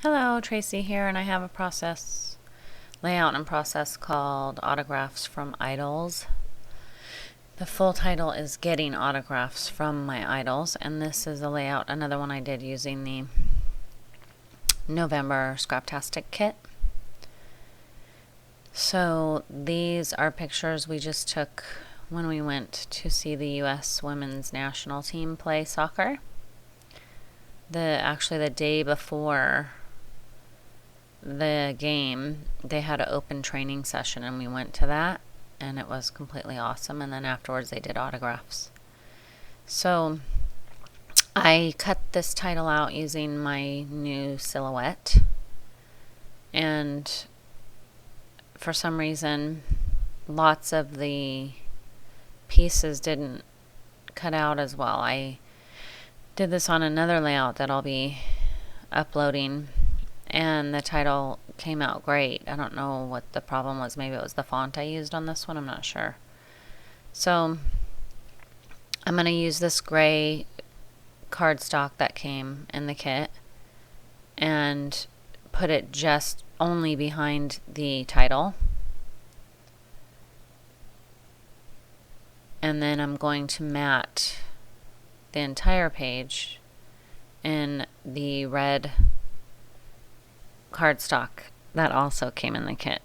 Hello, Tracy here, and I have a layout and process called Autographs from Idols. The full title is Getting Autographs from My Idols, and this is a layout, another one I did using the November Scraptastic kit. So these are pictures we just took when we went to see the U.S. women's national team play soccer. Actually the day before the game, they had an open training session and we went to that, and it was completely awesome. And then afterwards they did autographs. So I cut this title out using my new silhouette, and for some reason lots of the pieces didn't cut out as well. I did this on another layout that I'll be uploading, and the title came out great. I don't know what the problem was. Maybe it was the font I used on this one. I'm not sure. So I'm going to use this gray cardstock that came in the kit and put it just only behind the title. And then I'm going to mat the entire page in the red cardstock that also came in the kit.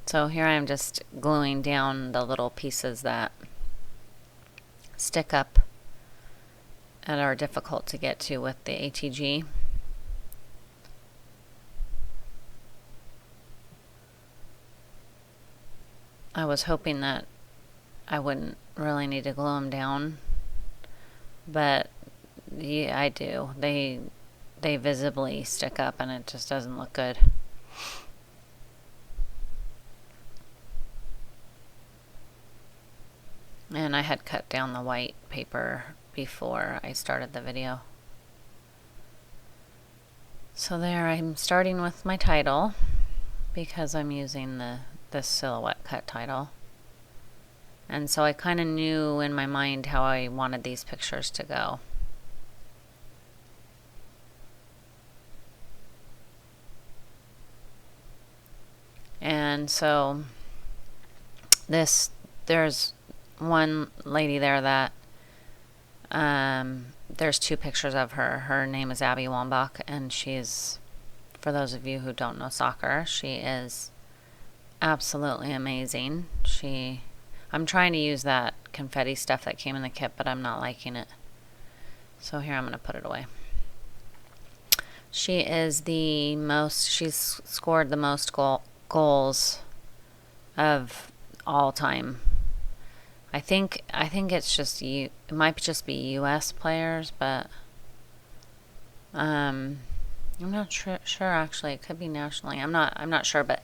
So here I am just gluing down the little pieces that stick up and are difficult to get to with the ATG. I was hoping that I wouldn't really need to glue them down, but yeah, I do. They visibly stick up and it just doesn't look good. And I had cut down the white paper before I started the video. So there, I'm starting with my title because I'm using the silhouette cut title. And so I kind of knew in my mind how I wanted these pictures to go. And so there's one lady there that there's two pictures of her. Her name is Abby Wambach, and she's, for those of you who don't know soccer, she is absolutely amazing. I'm trying to use that confetti stuff that came in the kit, but I'm not liking it. So here, I'm going to put it away. She's scored the most goals of all time. I think it's just it might just be U.S. players, but I'm not sure actually. It could be nationally. I'm not sure, but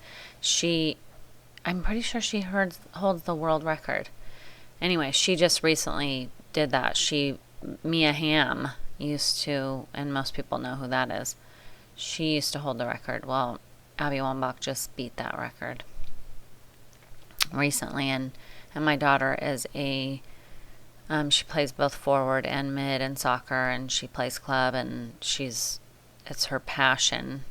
I'm pretty sure she holds the world record. Anyway, she just recently did that. Mia Hamm used to, and most people know who that is. She used to hold the record. Well, Abby Wambach just beat that record recently, and my daughter is she plays both forward and mid in soccer, and she plays club, and it's her passion,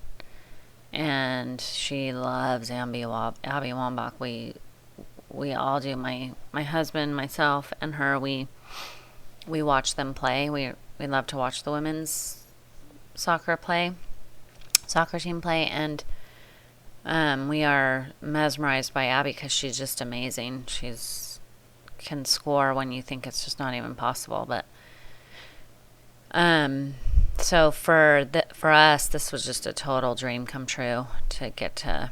and she loves Abby Wambach. We all do. My husband, myself, and her. We watch them play. We love to watch the women's soccer team play, and we are mesmerized by Abby because she's just amazing. Can score when you think it's just not even possible. But so for us, this was just a total dream come true to get to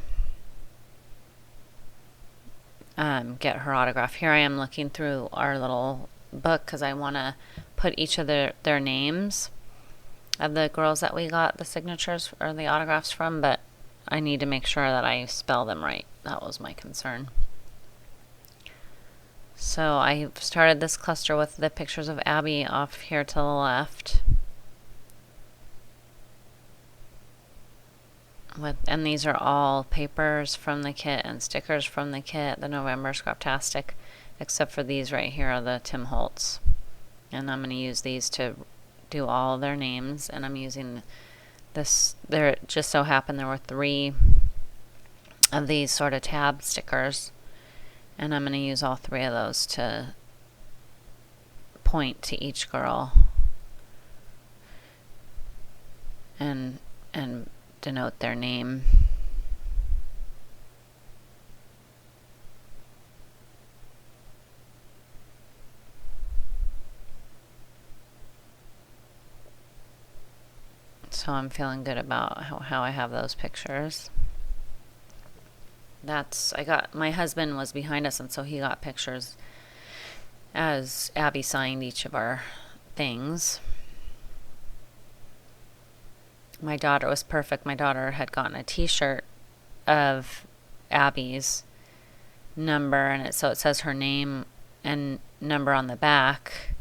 get her autograph. Here I am looking through our little book because I want to put each of their names of the girls that we got the signatures or the autographs from, but I need to make sure that I spell them right. That was my concern. So I started this cluster with the pictures of Abby off here to the left. And these are all papers from the kit and stickers from the kit, the November Scraptastic, except for these right here are the Tim Holtz. And I'm going to use these to do all their names, and I'm using this. There just so happened there were 3 of these sort of tab stickers, and I'm going to use all 3 of those to point to each girl and denote their name. So I'm feeling good about how I have those pictures. My husband was behind us, and so he got pictures as Abby signed each of our things. My daughter was perfect. My daughter had gotten a t-shirt of Abby's number, and so it says her name and number on the back.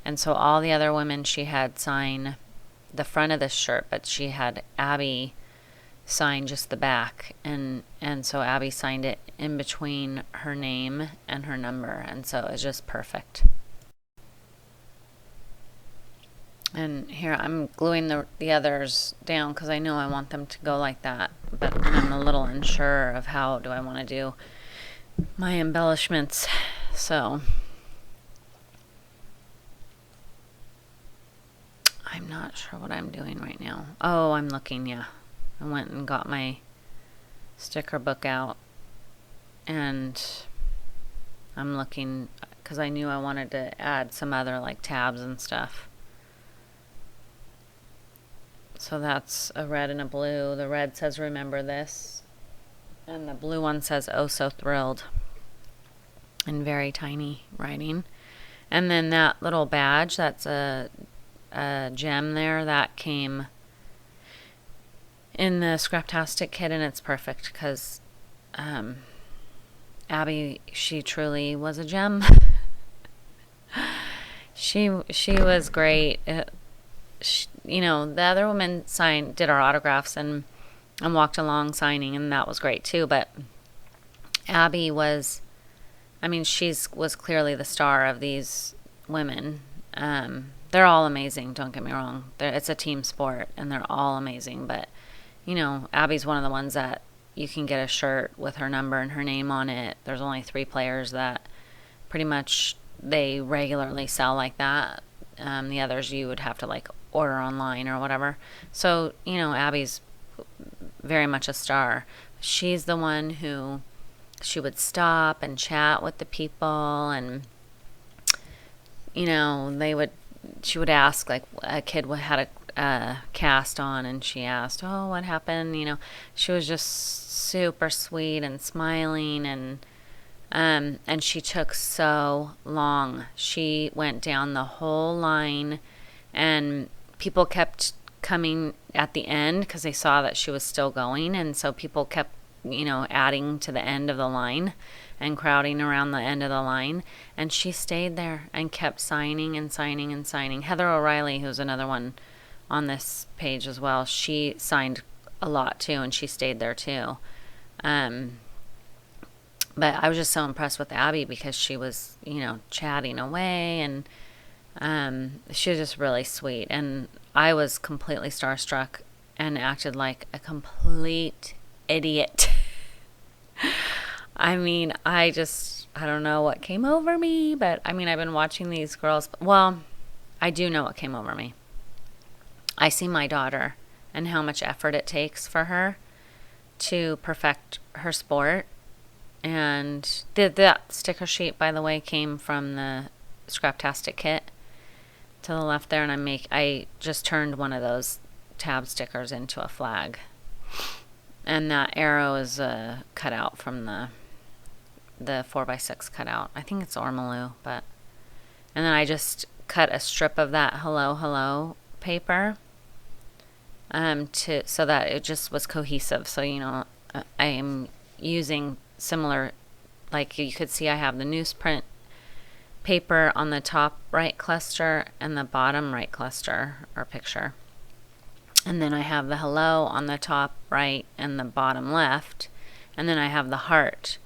And so all the other women she had sign the front of this shirt, but she had Abby sign just the back, and so Abby signed it in between her name and her number, and so it was just perfect. And here I'm gluing the others down because I know I want them to go like that, but I'm a little unsure of how do I want to do my embellishments. So I'm not sure what I'm doing right now. Oh, I'm looking, yeah. I went and got my sticker book out, and I'm looking because I knew I wanted to add some other like tabs and stuff. So that's a red and a blue. The red says remember this, and the blue one says oh so thrilled in very tiny writing. And then that little badge, that's a gem there, that came in the Scraptastic kit, and it's perfect because Abby, she truly was a gem. she was great. The other women did our autographs and walked along signing, and that was great too. But Abby was, she was clearly the star of these women. They're all amazing, don't get me wrong. It's a team sport, and they're all amazing. But, Abby's one of the ones that you can get a shirt with her number and her name on it. There's only 3 players that pretty much they regularly sell like that. The others you would have to order online or whatever. So, Abby's very much a star. She's the one who she would stop and chat with the people, and she would ask, like a kid had a cast on, and she asked, oh, what happened? She was just super sweet and smiling, and she took so long. She went down the whole line, and people kept coming at the end because they saw that she was still going, and so people kept adding to the end of the line and crowding around the end of the line, and she stayed there and kept signing and signing and signing. Heather O'Reilly, who's another one on this page as well, she signed a lot too, and she stayed there too. But I was just so impressed with Abby because she was, chatting away, and she was just really sweet. And I was completely starstruck and acted like a complete idiot. I don't know what came over me, but I've been watching these girls. Well, I do know what came over me. I see my daughter and how much effort it takes for her to perfect her sport. And that sticker sheet, by the way, came from the Scraptastic kit to the left there, and I just turned one of those tab stickers into a flag. And that arrow is cut out from the 4x6 cutout. I think it's Ormolu, and then I just cut a strip of that hello paper so that it just was cohesive. So I am using similar, like you could see I have the newsprint paper on the top right cluster and the bottom right cluster or picture. And then I have the hello on the top right and the bottom left. And then I have the heart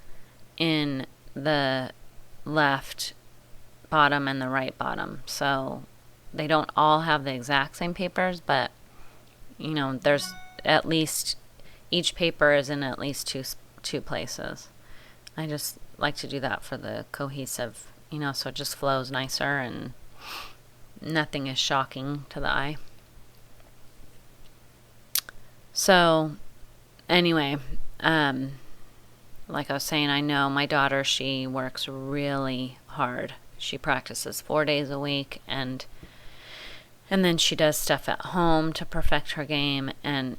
in the left bottom and the right bottom. So they don't all have the exact same papers, but there's at least each paper is in at least two places. I just like to do that for the cohesive, so it just flows nicer and nothing is shocking to the eye. So anyway, like I was saying, I know my daughter, she works really hard. She practices 4 days a week, and then she does stuff at home to perfect her game. And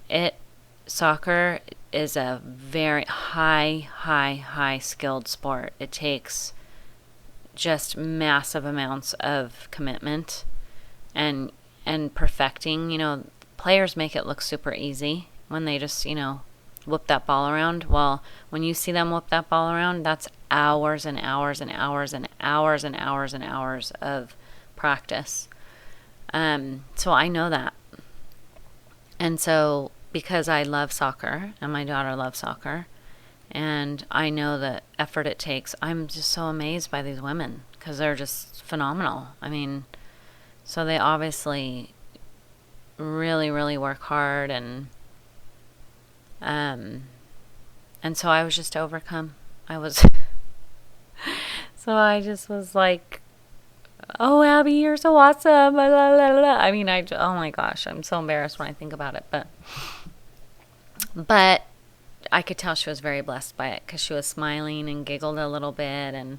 soccer is a very high skilled sport. It takes just massive amounts of commitment and perfecting. Players make it look super easy when they just, whip that ball around. Well, when you see them whip that ball around, that's hours and hours and hours and hours and hours and hours of practice. So I know that. And so because I love soccer and my daughter loves soccer, and I know the effort it takes, I'm just so amazed by these women because they're just phenomenal. I mean, so they obviously really, really work hard, and so I was just overcome. So I just was like, oh, Abby, you're so awesome. Blah, blah, blah. I mean, oh my gosh, I'm so embarrassed when I think about it, but I could tell she was very blessed by it because she was smiling and giggled a little bit, and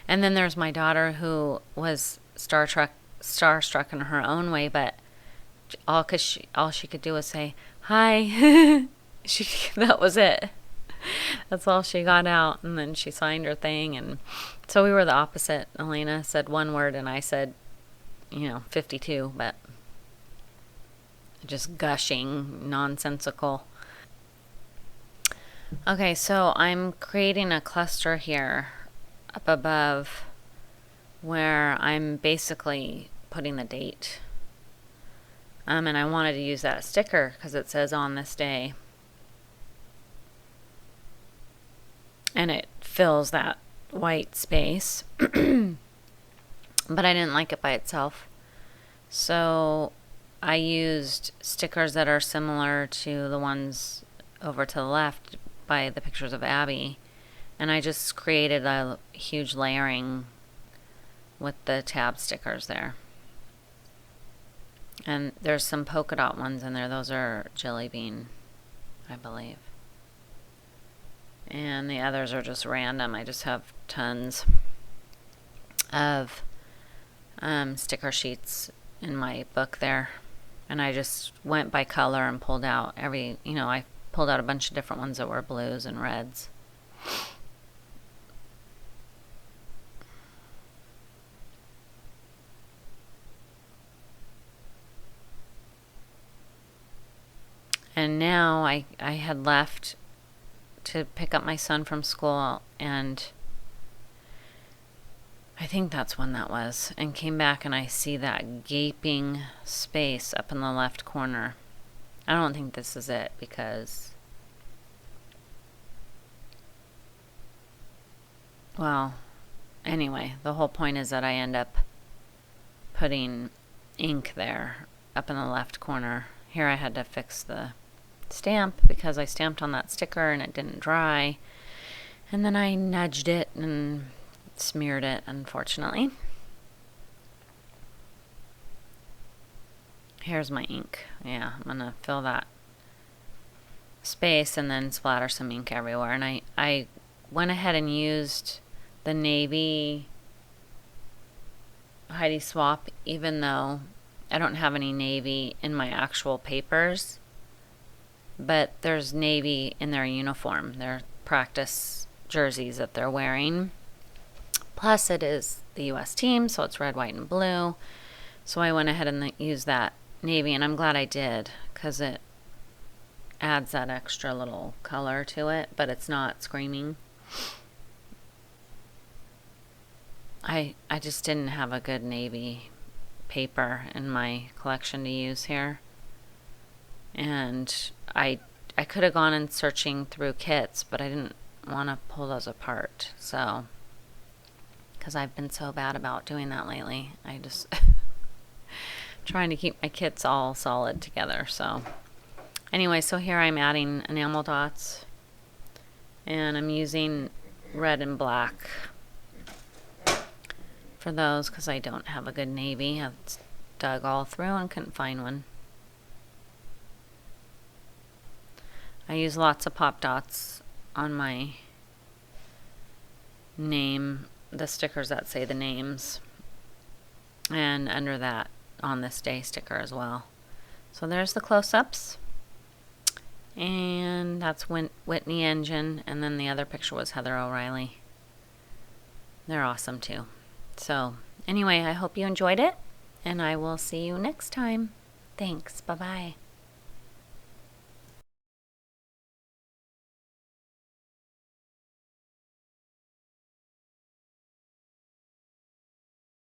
then there's my daughter who was starstruck in her own way, but all she could do was say hi. That was it. That's all she got out, and then she signed her thing, and so we were the opposite. Elena said one word and I said 52, but just gushing, nonsensical. Okay, so I'm creating a cluster here up above where I'm basically putting the date. And I wanted to use that sticker because it says on this day. And it fills that white space. But I didn't like it by itself. So I used stickers that are similar to the ones over to the left by the pictures of Abby. And I just created a huge layering with the tab stickers there. And there's some polka dot ones in there. Those are jelly bean, I believe. And the others are just random. I just have tons of sticker sheets in my book there. And I just went by color and pulled out I pulled out a bunch of different ones that were blues and reds. And now I had left to pick up my son from school, and I think that's when that was, and came back and I see that gaping space up in the left corner. I don't think this is it because, well, anyway, the whole point is that I end up putting ink there up in the left corner. Here I had to fix the stamp because I stamped on that sticker and it didn't dry, and then I nudged it and smeared it, unfortunately. Here's my ink. Yeah, I'm gonna fill that space and then splatter some ink everywhere. And I went ahead and used the navy Heidi Swap, even though I don't have any navy in my actual papers. But there's navy in their uniform, their practice jerseys that they're wearing. Plus, it is the U.S. team, so it's red, white, and blue. So I went ahead and used that navy, and I'm glad I did because it adds that extra little color to it, but it's not screaming. I just didn't have a good navy paper in my collection to use here. And I could have gone in searching through kits, but I didn't want to pull those apart. So, because I've been so bad about doing that lately, I just trying to keep my kits all solid together. So anyway, so here I'm adding enamel dots, and I'm using red and black for those because I don't have a good navy. I've dug all through and couldn't find one. I use lots of pop dots on my name, the stickers that say the names, and under that on this day sticker as well. So there's the close-ups, and that's Whitney Engine, and then the other picture was Heather O'Reilly. They're awesome too. So anyway, I hope you enjoyed it, and I will see you next time. Thanks. Bye-bye.